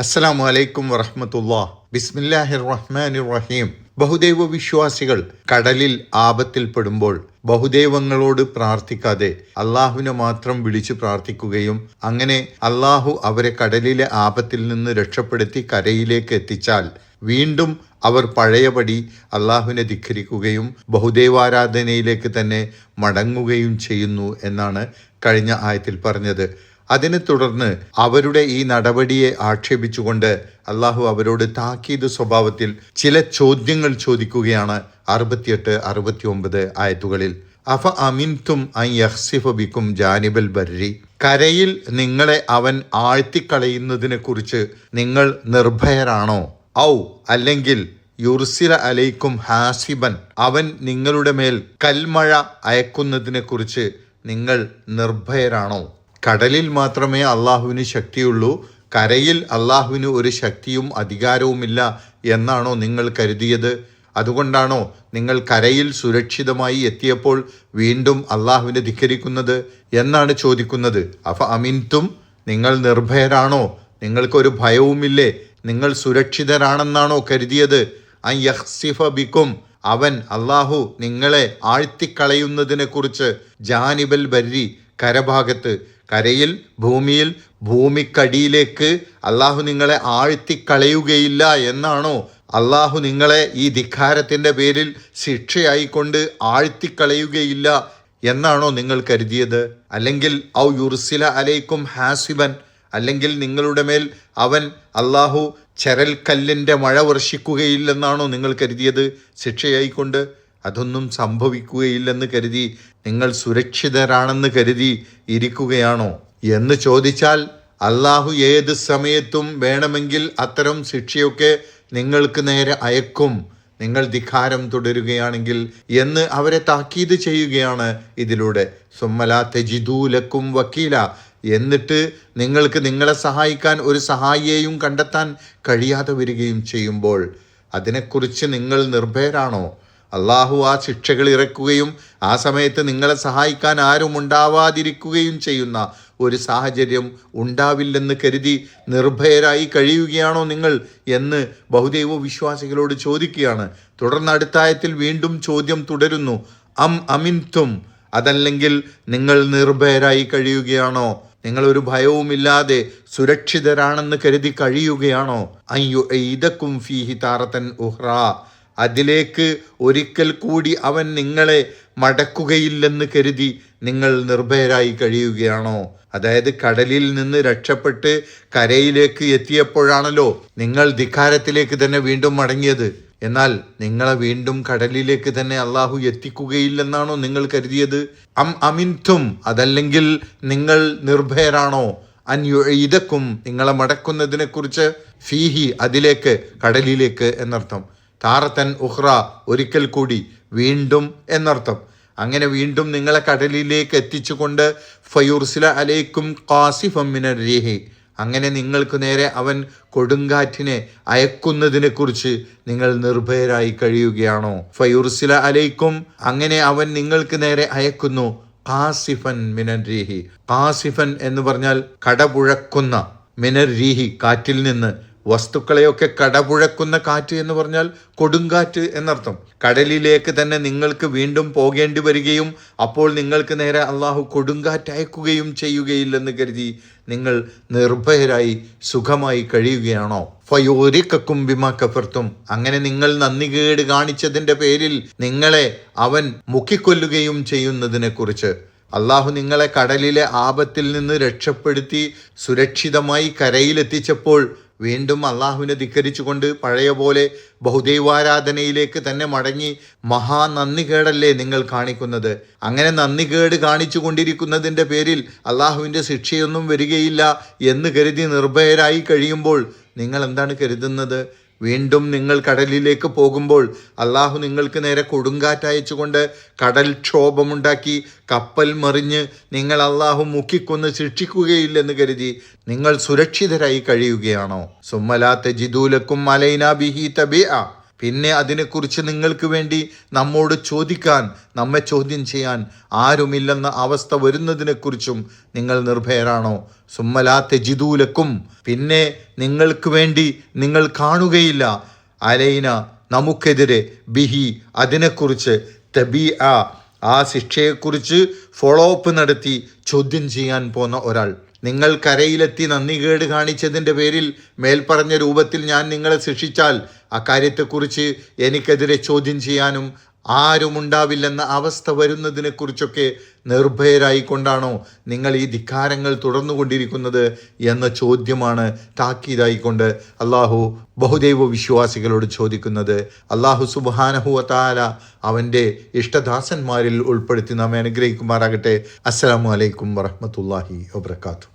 അസ്സലാമു അലൈക്കും വറഹ്മത്തുള്ളാഹ്. ബിസ്മില്ലാഹിർ റഹ്മാനിർ റഹീം. ബഹുദൈവ വിശ്വാസികൾ കടലിൽ ആപത്തിൽപ്പെടുമ്പോൾ ബഹുദൈവങ്ങളോട് പ്രാർത്ഥിക്കാതെ അള്ളാഹുവിനെ മാത്രം വിളിച്ചു പ്രാർത്ഥിക്കുകയും അങ്ങനെ അള്ളാഹു അവരെ കടലിലെ ആപത്തിൽ നിന്ന് രക്ഷപ്പെടുത്തി കരയിലേക്ക് എത്തിച്ചാൽ വീണ്ടും അവർ പഴയപടി അള്ളാഹുവിനെ ധിക്കരിക്കുകയും ബഹുദൈവാരാധനയിലേക്ക് തന്നെ മടങ്ങുകയും ചെയ്യുന്നു എന്നാണ് കഴിഞ്ഞ ആയത്തിൽ പറഞ്ഞത്. അതിനെ തുടർന്ന് അവരുടെ ഈ നടപടിയെ ആക്ഷേപിച്ചുകൊണ്ട് അള്ളാഹു അവരോട് താക്കീത് സ്വഭാവത്തിൽ ചില ചോദ്യങ്ങൾ ചോദിക്കുകയാണ് 68, 69 ആയത്തുകളിൽ. അഫ അമിൻതും അൻ യഖ്സിഫ ബിക്കും ജാനിബൽ ബർരി, കരയിൽ നിങ്ങളെ അവൻ ആഴ്ത്തിക്കളയുന്നതിനെ കുറിച്ച് നിങ്ങൾ നിർഭയരാണോ? ഔ അല്ലെങ്കിൽ യുർസില അലൈക്കും ഹാസിബൻ, അവൻ നിങ്ങളുടെ മേൽ കൽമഴ അയക്കുന്നതിനെ കുറിച്ച് നിങ്ങൾ നിർഭയരാണോ? കടലിൽ മാത്രമേ അള്ളാഹുവിന് ശക്തിയുള്ളൂ, കരയിൽ അള്ളാഹുവിന് ഒരു ശക്തിയും അധികാരവുമില്ല എന്നാണോ നിങ്ങൾ കരുതിയത്? അതുകൊണ്ടാണോ നിങ്ങൾ കരയിൽ സുരക്ഷിതമായി എത്തിയപ്പോൾ വീണ്ടും അള്ളാഹുവിനെ ധിക്കരിക്കുന്നത് എന്നാണ് ചോദിക്കുന്നത്. അഫ അമിൻതും, നിങ്ങൾ നിർഭയരാണോ? നിങ്ങൾക്കൊരു ഭയവുമില്ലേ? നിങ്ങൾ സുരക്ഷിതരാണെന്നാണോ കരുതിയത്? അൻ യഖ്സിഫ ബിക്കും, അവൻ അള്ളാഹു നിങ്ങളെ ആഴ്ത്തിക്കളയുന്നതിനെ കുറിച്ച് ജാനിബൽ ബർരി, കരഭാഗത്ത്, കരയിൽ ഭൂമിയിൽ ഭൂമിക്കടിയിലേക്ക് അള്ളാഹു നിങ്ങളെ ആഴ്ത്തിക്കളയുകയില്ല എന്നാണോ? അള്ളാഹു നിങ്ങളെ ഈ ധിക്കാരത്തിൻ്റെ പേരിൽ ശിക്ഷയായിക്കൊണ്ട് ആഴ്ത്തിക്കളയുകയില്ല എന്നാണോ നിങ്ങൾ കരുതിയത്? അല്ലെങ്കിൽ ഔ യുർസില അലൈക്കും ഹാസിബൻ, അല്ലെങ്കിൽ നിങ്ങളുടെ മേൽ അവൻ അള്ളാഹു ചരൽക്കല്ലിൻ്റെ മഴ വർഷിക്കുകയില്ലെന്നാണോ നിങ്ങൾ കരുതിയത് ശിക്ഷയായിക്കൊണ്ട്? അതൊന്നും സംഭവിക്കുകയില്ലെന്ന് കരുതി നിങ്ങൾ സുരക്ഷിതരാണെന്ന് കരുതി ഇരിക്കുകയാണോ എന്ന് ചോദിച്ചാൽ, അള്ളാഹു ഏത് സമയത്തും വേണമെങ്കിൽ അത്തരം ശിക്ഷയൊക്കെ നിങ്ങൾക്ക് നേരെ അയക്കും, നിങ്ങൾ ധിക്കാരം തുടരുകയാണെങ്കിൽ എന്ന് അവരെ താക്കീത് ചെയ്യുകയാണ് ഇതിലൂടെ. സുമ്മലാ തജിദൂ ലക്കും വക്കീല, എന്നിട്ട് നിങ്ങൾക്ക് നിങ്ങളെ സഹായിക്കാൻ ഒരു സഹായിയെയും കണ്ടെത്താൻ കഴിയാതെ വരികയും ചെയ്യുമ്പോൾ അതിനെക്കുറിച്ച് നിങ്ങൾ നിർഭയരാണോ? അള്ളാഹു ആ ശിക്ഷകൾ ഇറക്കുകയും ആ സമയത്ത് നിങ്ങളെ സഹായിക്കാൻ ആരും ഉണ്ടാവാതിരിക്കുകയും ചെയ്യുന്ന ഒരു സാഹചര്യം ഉണ്ടാവില്ലെന്ന് കരുതി നിർഭയരായി കഴിയുകയാണോ നിങ്ങൾ എന്ന് ബഹുദൈവ വിശ്വാസികളോട് ചോദിക്കുകയാണ്. തുടർന്ന് അടുത്ത ആയത്തിൽ വീണ്ടും ചോദ്യം തുടരുന്നു. അം അമിൻതും, അതല്ലെങ്കിൽ നിങ്ങൾ നിർഭയരായി കഴിയുകയാണോ? നിങ്ങൾ ഒരു ഭയവുമില്ലാതെ സുരക്ഷിതരാണെന്ന് കരുതി കഴിയുകയാണോ? അയ്യോ ഈദക്കും ഫീഹി താറത്തൻ ഉഹ്റ, അതിലേക്ക് ഒരിക്കൽ കൂടി അവൻ നിങ്ങളെ മടക്കുകയില്ലെന്ന് കരുതി നിങ്ങൾ നിർഭയരായി കഴിയുകയാണോ? അതായത് കടലിൽ നിന്ന് രക്ഷപ്പെട്ട് കരയിലേക്ക് എത്തിയപ്പോഴാണല്ലോ നിങ്ങൾ ധിക്കാരത്തിലേക്ക് തന്നെ വീണ്ടും മടങ്ങിയത്. എന്നാൽ നിങ്ങളെ വീണ്ടും കടലിലേക്ക് തന്നെ അള്ളാഹു എത്തിക്കുകയില്ലെന്നാണോ നിങ്ങൾ കരുതിയത്? അം അമിൻതും, അതല്ലെങ്കിൽ നിങ്ങൾ നിർഭയരാണോ? അൻ യുഈദക്കും, നിങ്ങളെ മടക്കുന്നതിനെ കുറിച്ച്, ഫീഹി, അതിലേക്ക്, കടലിലേക്ക് എന്നർത്ഥം, താറത്തൻ ഉഹ്റ, ഒരിക്കൽ കൂടി, വീണ്ടും എന്നർത്ഥം. അങ്ങനെ വീണ്ടും നിങ്ങളെ കടലിലേക്ക് എത്തിച്ചുകൊണ്ട് ഫയുർസില അലൈക്കും ഖാസിഫം മിനർ റീഹി, അങ്ങനെ നിങ്ങൾക്ക് നേരെ അവൻ കൊടുങ്കാറ്റിനെ അയക്കുന്നതിനെ കുറിച്ച് നിങ്ങൾ നിർഭയരായി കഴിയുകയാണോ? ഫയുർസില അലൈക്കും, അങ്ങനെ അവൻ നിങ്ങൾക്ക് നേരെ അയക്കുന്നു, ഖാസിഫൻ മിനർ റീഹി. ഖാസിഫൻ എന്ന് പറഞ്ഞാൽ കടപുഴക്കുന്ന, മിനർ റീഹി, കാറ്റിൽ നിന്ന്, വസ്തുക്കളെയൊക്കെ കടപുഴക്കുന്ന കാറ്റ് എന്ന് പറഞ്ഞാൽ കൊടുങ്കാറ്റ് എന്നർത്ഥം. കടലിലേക്ക് തന്നെ നിങ്ങൾക്ക് വീണ്ടും പോകേണ്ടി വരികയും അപ്പോൾ നിങ്ങൾക്ക് നേരെ അള്ളാഹു കൊടുങ്കാറ്റ് അയക്കുകയും ചെയ്യുകയില്ലെന്ന് കരുതി നിങ്ങൾ നിർഭയരായി സുഖമായി കഴിയുകയാണോ? ഫയോരിക്കും ബിമാ കഫർത്തും, അങ്ങനെ നിങ്ങൾ നന്ദികേട് കാണിച്ചതിൻ്റെ പേരിൽ നിങ്ങളെ അവൻ മുക്കിക്കൊല്ലുകയും ചെയ്യുന്നതിനെ കുറിച്ച്. അള്ളാഹു നിങ്ങളെ കടലിലെ ആപത്തിൽ നിന്ന് രക്ഷപ്പെടുത്തി സുരക്ഷിതമായി കരയിലെത്തിച്ചപ്പോൾ വീണ്ടും അള്ളാഹുവിനെ ധിക്കരിച്ചുകൊണ്ട് പഴയ പോലെ ബഹുദൈവാരാധനയിലേക്ക് തന്നെ മടങ്ങി മഹാനന്ദികേടല്ലേ നിങ്ങൾ കാണിക്കുന്നത്? അങ്ങനെ നന്ദികേട് കാണിച്ചു കൊണ്ടിരിക്കുന്നതിൻ്റെ പേരിൽ അള്ളാഹുവിൻ്റെ ശിക്ഷയൊന്നും വരികയില്ല എന്ന് കരുതി നിർഭയരായി കഴിയുമ്പോൾ നിങ്ങൾ എന്താണ് കരുതുന്നത്? വീണ്ടും നിങ്ങൾ കടലിലേക്ക് പോകുമ്പോൾ അള്ളാഹു നിങ്ങൾക്ക് നേരെ കൊടുങ്കാറ്റയച്ചുകൊണ്ട് കടൽക്ഷോഭമുണ്ടാക്കി കപ്പൽ മറിഞ്ഞ് നിങ്ങൾ അള്ളാഹു മുക്കിക്കൊന്ന് ശിക്ഷിക്കുകയില്ലെന്ന് കരുതി നിങ്ങൾ സുരക്ഷിതരായി കഴിയുകയാണോ? സുമ്മലാ തജിദൂ ലക്കും അലൈനാ ബിഹി തബീഅ, പിന്നെ അതിനെക്കുറിച്ച് നിങ്ങൾക്ക് വേണ്ടി നമ്മോട് ചോദിക്കാൻ, നമ്മെ ചോദ്യം ചെയ്യാൻ ആരുമില്ലെന്ന അവസ്ഥ വരുന്നതിനെക്കുറിച്ചും നിങ്ങൾ നിർഭയരാണോ? സുമ്മലാ തെജിദൂലക്കും, പിന്നെ നിങ്ങൾക്ക് വേണ്ടി നിങ്ങൾ കാണുകയില്ല, അലൈന നമുക്കെതിരെ, ബിഹി അതിനെക്കുറിച്ച്, തബീഅ ആ ശിക്ഷയെക്കുറിച്ച് ഫോളോ അപ്പ് നടത്തി ചോദ്യം ചെയ്യാൻ പോന്ന ഒരാൾ. നിങ്ങൾ കരയിലെത്തി നന്ദികേട് കാണിച്ചതിൻ്റെ പേരിൽ മേൽപ്പറഞ്ഞ രൂപത്തിൽ ഞാൻ നിങ്ങളെ ശിക്ഷിച്ചാൽ അക്കാര്യത്തെക്കുറിച്ച് എനിക്കെതിരെ ചോദ്യം ചെയ്യാനും ആരുമുണ്ടാവില്ലെന്ന അവസ്ഥ വരുന്നതിനെക്കുറിച്ചൊക്കെ നിർഭയരായിക്കൊണ്ടാണോ നിങ്ങൾ ഈ ധിക്കാരങ്ങൾ തുടർന്നുകൊണ്ടിരിക്കുന്നത് എന്ന ചോദ്യമാണ് താക്കീതായിക്കൊണ്ട് അള്ളാഹു ബഹുദൈവ വിശ്വാസികളോട് ചോദിക്കുന്നത്. അള്ളാഹു സുബ്ഹാനഹു വ തആല അവൻ്റെ ഇഷ്ടദാസന്മാരിൽ ഉൾപ്പെടുത്തി നമ്മെ അനുഗ്രഹിക്കുമാറാകട്ടെ. അസ്സലാമു അലൈക്കും വറഹ്മത്തുള്ളാഹി വബറകാതുഹു.